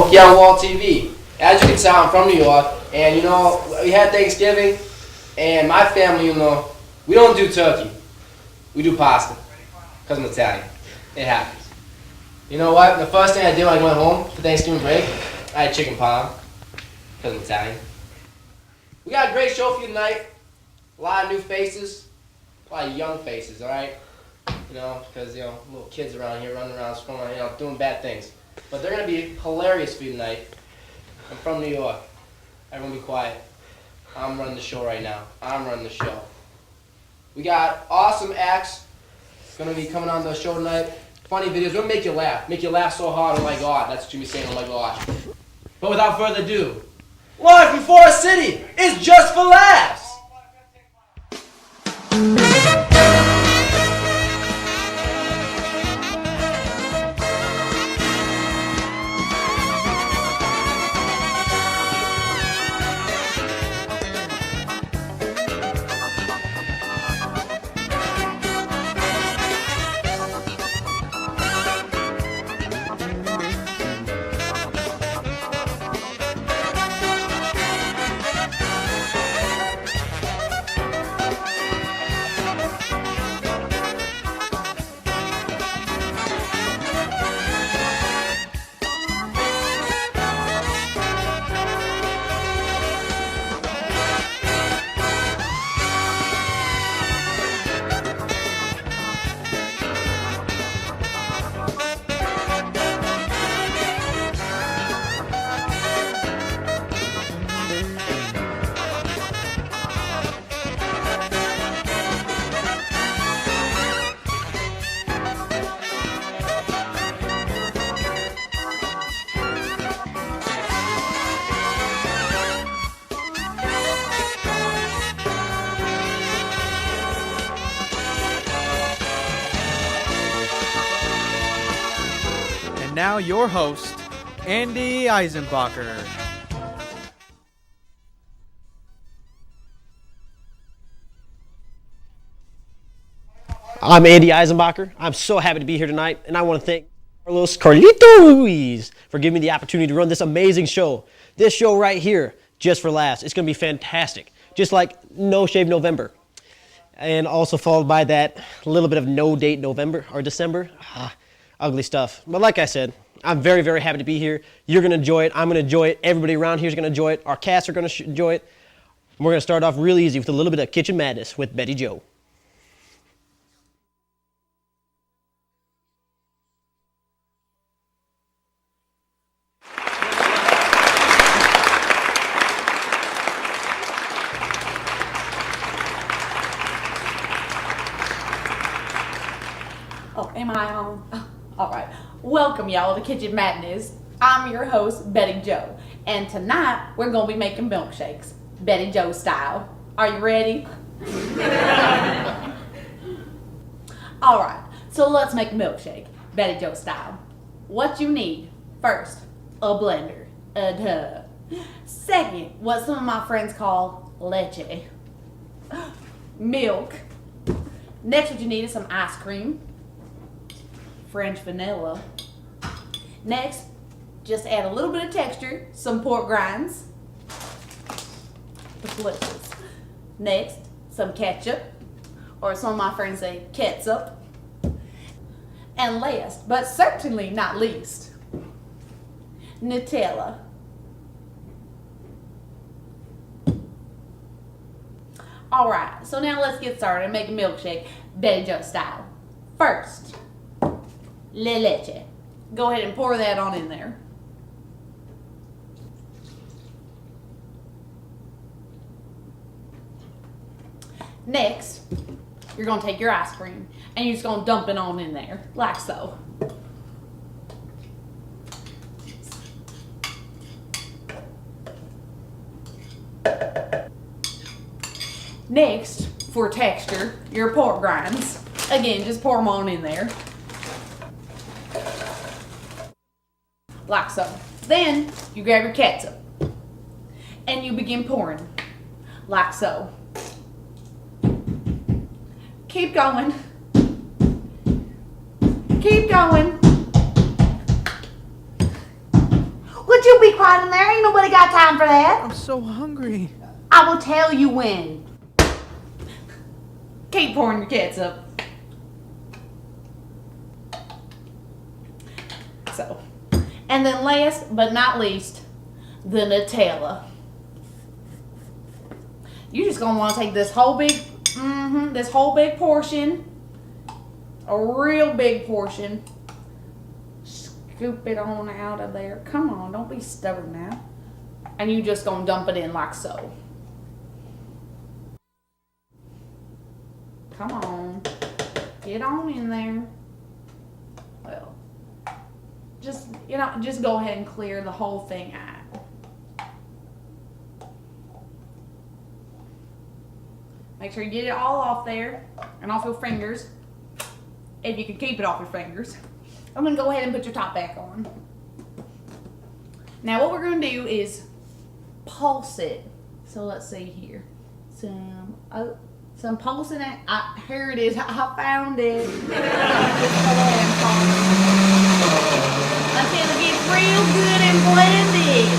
Smokey on Wall TV. As you can tell, I'm from New York, and you know, we had Thanksgiving, and my family, you know, we don't do turkey. We do pasta, because I'm Italian. It happens. You know what? The first thing I did when I went home for Thanksgiving break, I had chicken parm, because I'm Italian. We got a great show for you tonight. A lot of new faces, a lot of young faces, alright? You know, because, you know, little kids around here running around, scrolling around, you know, doing bad things. But they're going to be hilarious for you tonight. I'm from New York. Everyone be quiet. I'm running the show right now. I'm running the show. We got awesome acts going to be coming on the show tonight. Funny videos. We're going to make you laugh. Make you laugh so hard, oh my God. That's what you'll be saying, oh my gosh. But without further ado, live from Forest City, it's Just for Laughs. Now your host, Andy Eisenbacher. I'm Andy Eisenbacher. I'm so happy to be here tonight, and I want to thank Carlos Carlito Ruiz for giving me the opportunity to run this amazing show. This show right here, Just for Laughs, it's going to be fantastic, just like No Shave November. And also followed by that little bit of No Date November or December. Ugly stuff. But like I said, I'm very, very happy to be here. You're going to enjoy it. I'm going to enjoy it. Everybody around here is going to enjoy it. Our cast are going to enjoy it. And we're going to start off real easy with a little bit of Kitchen Madness with Betty Joe. Oh, am I on? All right. Welcome, y'all, to Kitchen Madness. I'm your host, Betty Joe. And tonight, we're going to be making milkshakes, Betty Joe style. Are you ready? All right. So let's make a milkshake, Betty Joe style. What you need, first, a blender. Duh. Second, what some of my friends call leche. Milk. Next, what you need is some ice cream. French vanilla. Next, just add a little bit of texture, some pork grinds. Delicious. Next, some ketchup, or some of my friends say ketchup. And last, but certainly not least, Nutella. Alright, so now let's get started and make a milkshake Betty Joe style. First, la leche. Go ahead and pour that on in there. Next, you're going to take your ice cream and you're just going to dump it on in there, like so. Next, for texture, your pork grinds. Again, just pour them on in there. Like so. Then, you grab your ketchup and you begin pouring, like so. Keep going. Keep going. Would hiding there. Ain't nobody got time for that. I'm so hungry. I will tell you when. Keep pouring your ketchup. So, and then last but not least, the Nutella. You're just gonna want to take this whole big, this whole big portion, a real big portion. Scoop it on out of there. Come on, don't be stubborn now. And you just gonna dump it in like so. Come on, get on in there. Well, just just go ahead and clear the whole thing out. Make sure you get it all off there and off your fingers. If you can keep it off your fingers. I'm gonna go ahead and put your top back on. Now what we're gonna do is pulse it. So let's see here. Some pulsing it. Here it is. I found it. Just go ahead and pulse it until it gets real good and blended.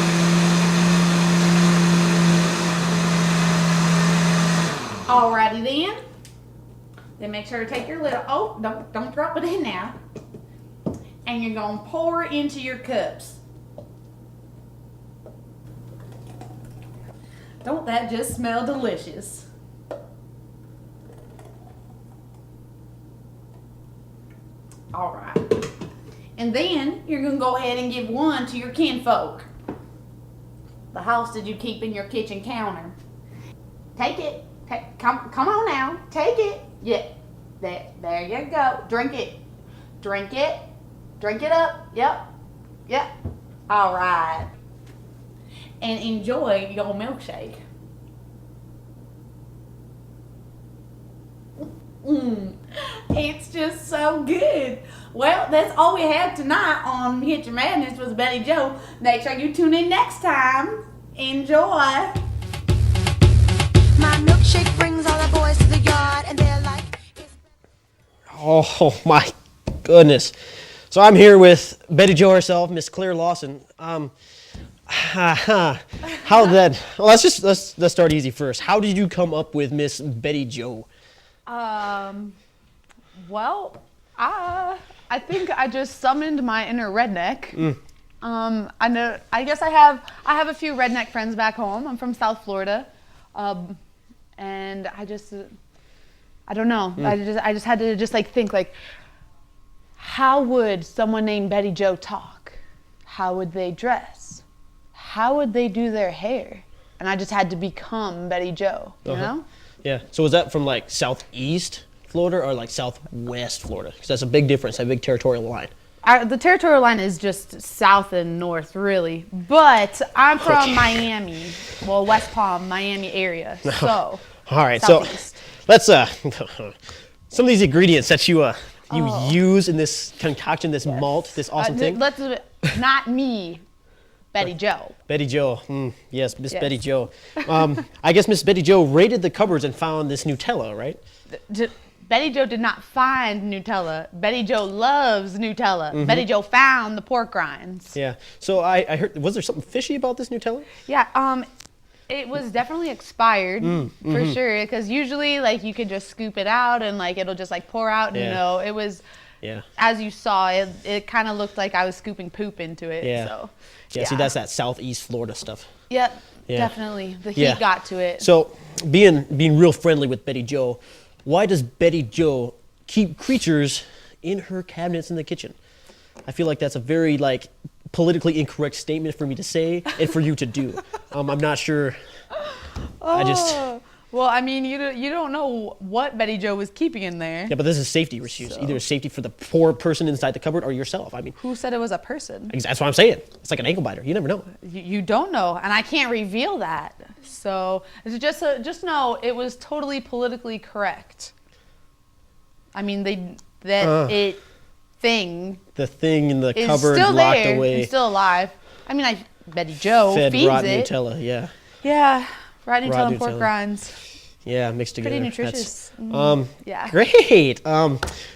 Alrighty then. Then make sure to take your lid. Oh, don't drop it in now. And you're gonna pour it into your cups. Don't that just smell delicious? Alright. And then you're gonna go ahead and give one to your kinfolk. The hostage you keep in your kitchen counter. Take it. Come on now. Take it. Yeah. There you go. Drink it. Drink it. Drink it up. Yep. Alright. And enjoy your milkshake. It's just so good. Well, that's all we have tonight on Kitchen Madness with Betty Jo. Make sure you tune in next time. Enjoy. My milkshake brings all the boys to the yard, and they're like, Oh my goodness. So I'm here with Betty Jo herself, Miss Claire Lawson. How that? Well, let's start easy first. How did you come up with Miss Betty Jo? Well, I think I just summoned my inner redneck. I guess I have a few redneck friends back home. I'm from South Florida, and I don't know. I just had to just think how would someone named Betty Jo talk? How would they dress? How would they do their hair? And I just had to become Betty Jo, you know? Yeah. So was that from like southeast Florida or like southwest Florida? Because that's a big difference, a big territorial line. The territorial line is just south and north, really. But I'm from Miami, well, West Palm, Miami area. So, all right. southeast. So let's some of these ingredients that you use in this concoction, this malt, this awesome thing. Not me, Betty Jo. Betty Jo, yes, Miss Betty Jo. I guess Miss Betty Jo raided the cupboards and found this Nutella, right? Betty Jo did not find Nutella. Betty Jo loves Nutella. Betty Jo found the pork rinds. Yeah. So I heard, was there something fishy about this Nutella? Yeah. It was definitely expired for sure. Because usually, like, you could just scoop it out and like it'll just like pour out. Yeah. No, it was. Yeah. As you saw, it kind of looked like I was scooping poop into it. Yeah. So. Yeah. See, that's that southeast Florida stuff. Yep. Yeah. Definitely. The heat got to it. So being real friendly with Betty Jo, why does Betty Jo keep creatures in her cabinets in the kitchen? I feel like that's a very like politically incorrect statement for me to say and for you to do. I'm not sure. Well, I mean, you don't know what Betty Jo was keeping in there. Yeah, but this is safety issues. So. Either safety for the poor person inside the cupboard or yourself. I mean, Who said it was a person? that's what I'm saying. It's like an ankle biter. You never know. You don't know, and I can't reveal that. So just know it was totally politically correct. I mean, the thing in the is cupboard still locked there away. and still alive. I mean, Betty Jo Fed feeds rotten it. Nutella. Yeah. Yeah, rotten Nutella Rotten and pork Nutella. rinds. Yeah, mixed together. Pretty That's- nutritious. Yeah. Great.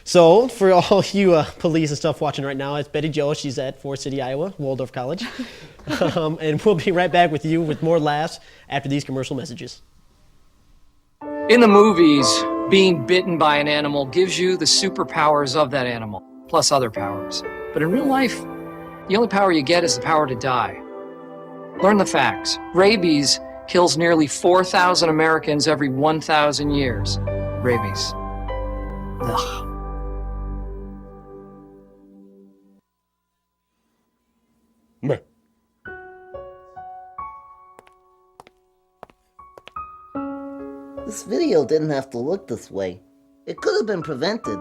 So for all you police and stuff watching right now, it's Betty Jo. She's at Forest City, Iowa, Waldorf College. And we'll be right back with you with more laughs after these commercial messages. In the movies, being bitten by an animal gives you the superpowers of that animal, plus other powers. But in real life, the only power you get is the power to die. Learn the facts. Rabies kills nearly 4,000 Americans every 1,000 years. Rabies. Ugh. Meh. This video didn't have to look this way. It could have been prevented.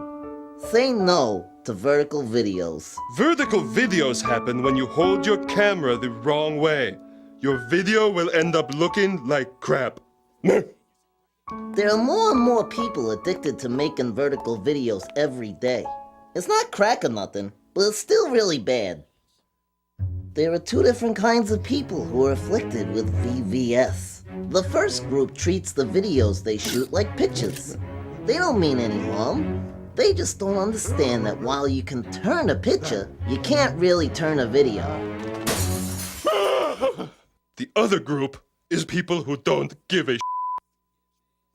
Say no to vertical videos. Vertical videos happen when you hold your camera the wrong way. Your video will end up looking like crap. Meh. There are more and more people addicted to making vertical videos every day. It's not crack or nothing, but it's still really bad. There are two different kinds of people who are afflicted with VVS. The first group treats the videos they shoot like pictures. They don't mean any harm. They just don't understand that while you can turn a picture, you can't really turn a video. The other group is people who don't give a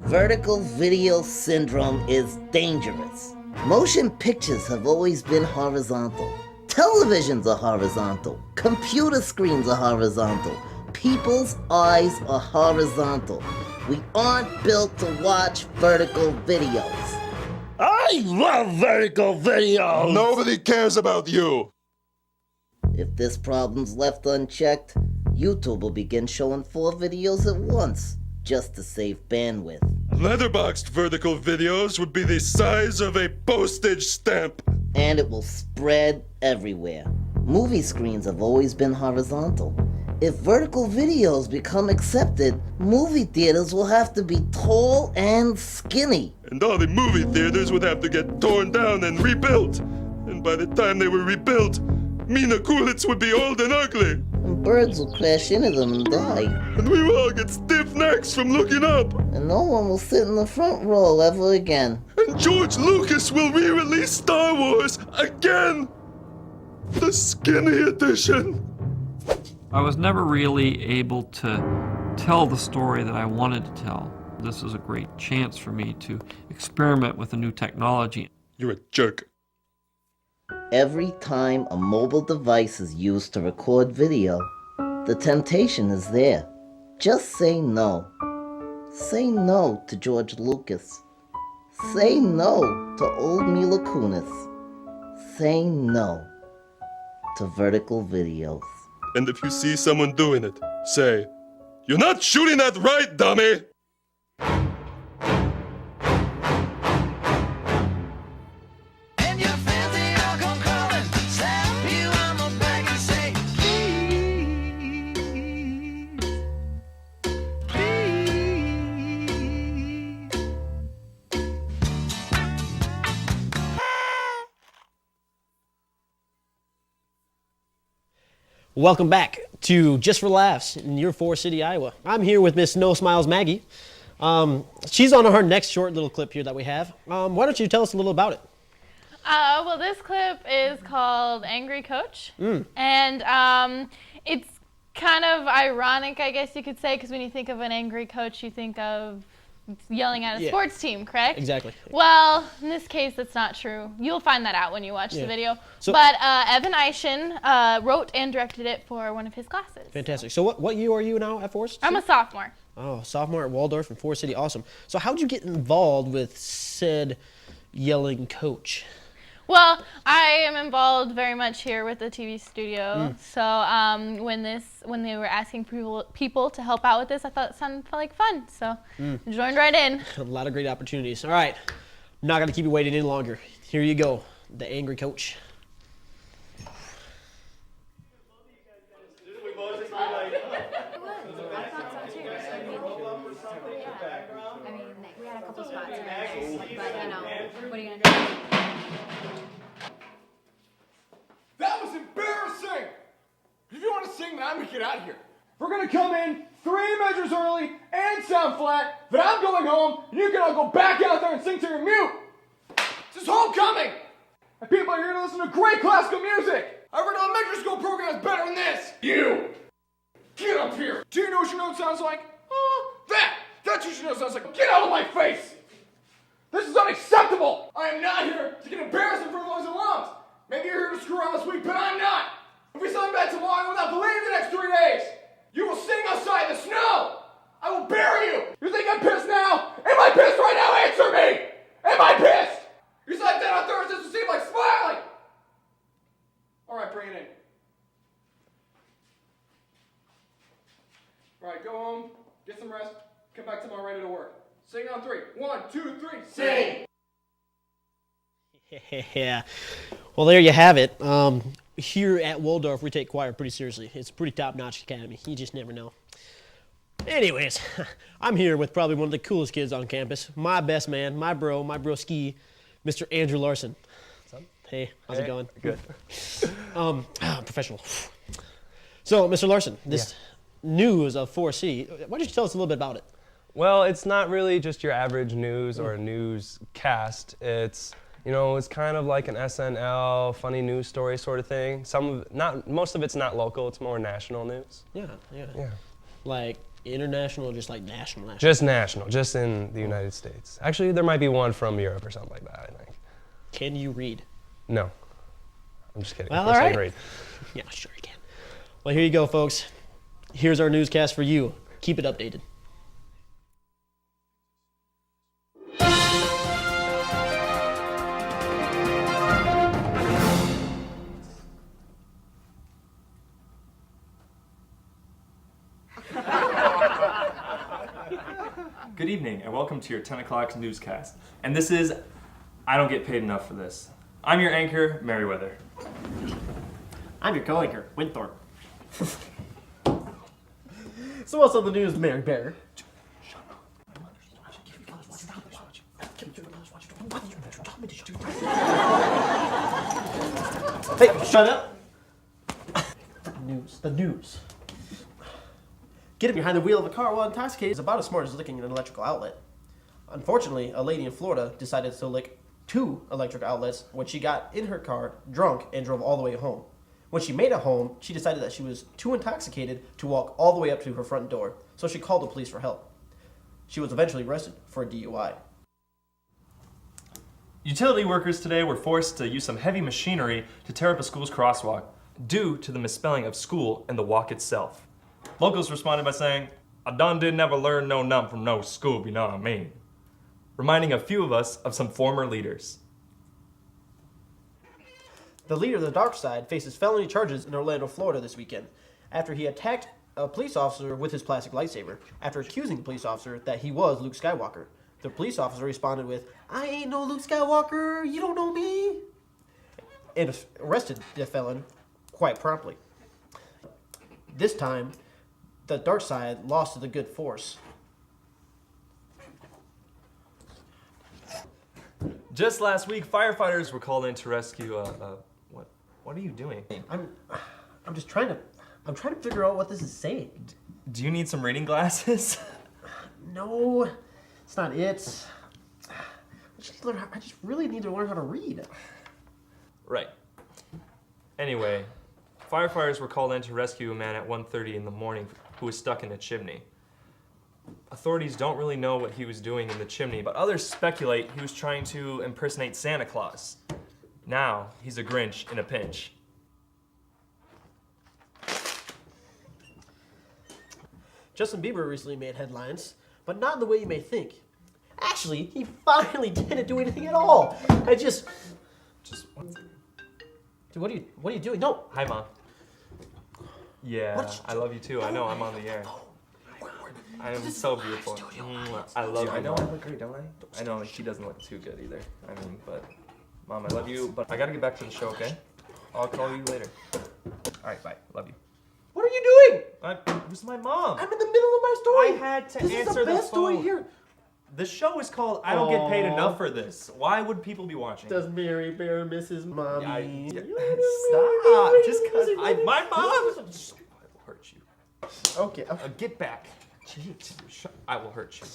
Vertical video syndrome is dangerous. Motion pictures have always been horizontal. Televisions are horizontal. Computer screens are horizontal. People's eyes are horizontal. We aren't built to watch vertical videos. I love vertical videos! Nobody cares about you! If this problem's left unchecked, YouTube will begin showing 4 videos at once, just to save bandwidth. Letterboxd vertical videos would be the size of a postage stamp. And it will spread everywhere. Movie screens have always been horizontal. If vertical videos become accepted, movie theaters will have to be tall and skinny. And all the movie theaters would have to get torn down and rebuilt. And by the time they were rebuilt, Mina Coolitz would be old and ugly. And birds will crash into them and die. And we will all get stiff necks from looking up. And no one will sit in the front row ever again. And George Lucas will re-release Star Wars again! The skinny edition. I was never really able to tell the story that I wanted to tell. This was a great chance for me to experiment with a new technology. You're a jerk. Every time a mobile device is used to record video, the temptation is there. Just say no. Say no to George Lucas. Say no to old Mila Kunis. Say no to vertical videos. And if you see someone doing it, say, "You're not shooting that right, dummy!" And your fans, they all come crawling, slap you on the back and say, please, Welcome back to Just for Laughs in your Forest City, Iowa. I'm here with Miss No Smiles Maggie. She's on her next short little clip here that we have. Why don't you tell us a little about it? Well, this clip is called Angry Coach. And it's kind of ironic, I guess you could say, because when you think of an angry coach, you think of yelling at a sports team, correct? Exactly. Well, in this case, that's not true. You'll find that out when you watch the video. But Evan Eishen wrote and directed it for one of his classes. Fantastic. So what year are you now at Forest City? I'm a sophomore. Oh, sophomore at Waldorf in Forest City. Awesome. So how'd you get involved with said yelling coach? Well, I am involved very much here with the TV studio. So when they were asking people to help out with this, I thought it sounded like fun. So I joined right in. A lot of great opportunities. All right. I'm not going to keep you waiting any longer. Here you go. The Angry Coach. I mean, we had a couple spots, but you know, what are you gonna do? That was embarrassing! If you want to sing, then I'm gonna get out of here. we're gonna come in 3 measures early and sound flat, then I'm going home, and you can all go back out there and sing to your mute. This is homecoming! And people are here to listen to great classical music! Every elementary school program is better than this! You! Get up here! Do you know what your note sounds like? That's what your note sounds like. Get out of my face! This is unacceptable! I am not here to get embarrassed in front of those alums! Maybe you're here to screw around this week, but I'm not! If we send back tomorrow, I will not believe the next 3 days! You will sing outside in the snow! I will bury you! You think I'm pissed now? Am I pissed right now? Answer me! Am I pissed? You said that on Thursdays to seem like smiling! Alright, bring it in. Alright, go home, get some rest, come back tomorrow ready to work. Sing on 3. 1, 2, 3, sing! Yeah. Well, there you have it. Here at Waldorf, we take choir pretty seriously. It's a pretty top-notch academy. You just never know. Anyways, I'm here with probably one of the coolest kids on campus. My best man, my broski, Mr. Andrew Larson. What's up? Hey, how's it going? Good. Professional. So, Mr. Larson, this news of 4C, why don't you tell us a little bit about it? Well, it's not really just your average news or newscast. It's, you know, it's kind of like an SNL, funny news story sort of thing. Most of it's not local, it's more national news. Yeah. Like international or just like national? Just national, just in the United States. Actually, there might be one from Europe or something like that, I think. Can you read? No. I'm just kidding. Well, of course all right. I can read. Yeah, sure you can. Well, here you go, folks. Here's our newscast for you. Keep it updated. Good evening and welcome to your 10 o'clock newscast. And this is, I don't get paid enough for this. I'm your anchor, Merriweather. I'm your co-anchor, Winthorpe. So what's on the news, Mary Bear? Hey, shut up! The news. Getting behind the wheel of a car while intoxicated is about as smart as licking an electrical outlet. Unfortunately, a lady in Florida decided to lick 2 electric outlets when she got in her car drunk and drove all the way home. When she made it home, she decided that she was too intoxicated to walk all the way up to her front door, so she called the police for help. She was eventually arrested for a DUI. Utility workers today were forced to use some heavy machinery to tear up a school's crosswalk due to the misspelling of school and the walk itself. Locals responded by saying, "I done did never learn no none from no school, you know what I mean?" Reminding a few of us of some former leaders. The leader of the dark side faces felony charges in Orlando, Florida this weekend after he attacked a police officer with his plastic lightsaber after accusing the police officer that he was Luke Skywalker. The police officer responded with, "I ain't no Luke Skywalker, you don't know me," and arrested the felon quite promptly. This time, the dark side lost to the good force. Just last week, firefighters were called in to rescue what are you doing? I'm just trying to figure out what this is saying. Do you need some reading glasses? No, it's not it. I just really need to learn how to read. Right. Anyway, firefighters were called in to rescue a man at 1:30 in the morning who was stuck in a chimney. Authorities don't really know what he was doing in the chimney, but others speculate he was trying to impersonate Santa Claus. Now, he's a Grinch in a pinch. Justin Bieber recently made headlines, but not in the way you may think. Actually, he finally didn't do anything at all. Dude, what are you doing? No. Hi, Mom. Yeah, I love you too. I know, I'm on the air. I am so beautiful. I love you. I know I look great, don't I? I know she doesn't look too good either. I mean, but Mom, I love you, but I gotta get back to the show, okay? I'll call you later. All right, bye. Love you. What are you doing? This is my mom. I'm in the middle of my story. I had to this answer is the best phone. story here. The show is called I Don't Get Paid Enough for This. Why would people be watching? Does Mary Bear miss his mommy? Stop. Just because my mom will hurt you. Okay. Get back. I will hurt you.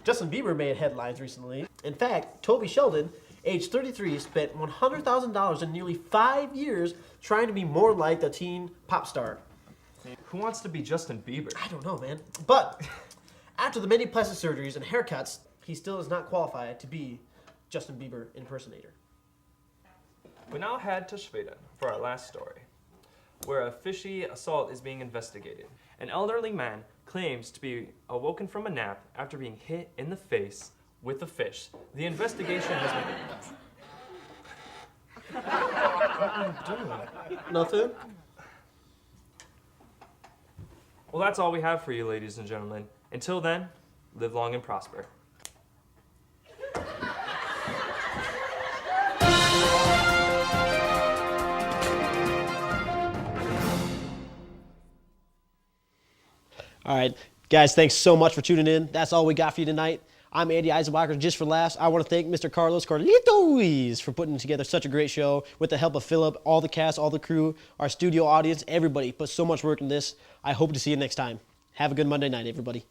Justin Bieber made headlines recently. In fact, Toby Sheldon, age 33, spent $100,000 in nearly 5 years trying to be more like the teen pop star. Who wants to be Justin Bieber? I don't know, man. But after the many plastic surgeries and haircuts, he still is not qualified to be Justin Bieber impersonator. We now head to Sweden for our last story, where a fishy assault is being investigated. An elderly man claims to be awoken from a nap after being hit in the face with a fish. The investigation has been... What are you doing? Nothing? Well, that's all we have for you, ladies and gentlemen. Until then, live long and prosper. All right, guys, thanks so much for tuning in. That's all we got for you tonight. I'm Andy Eisenbacher, Just for Laughs. I want to thank Mr. Carlos Carlitos for putting together such a great show with the help of Philip, all the cast, all the crew, our studio audience, everybody put so much work in this. I hope to see you next time. Have a good Monday night, everybody.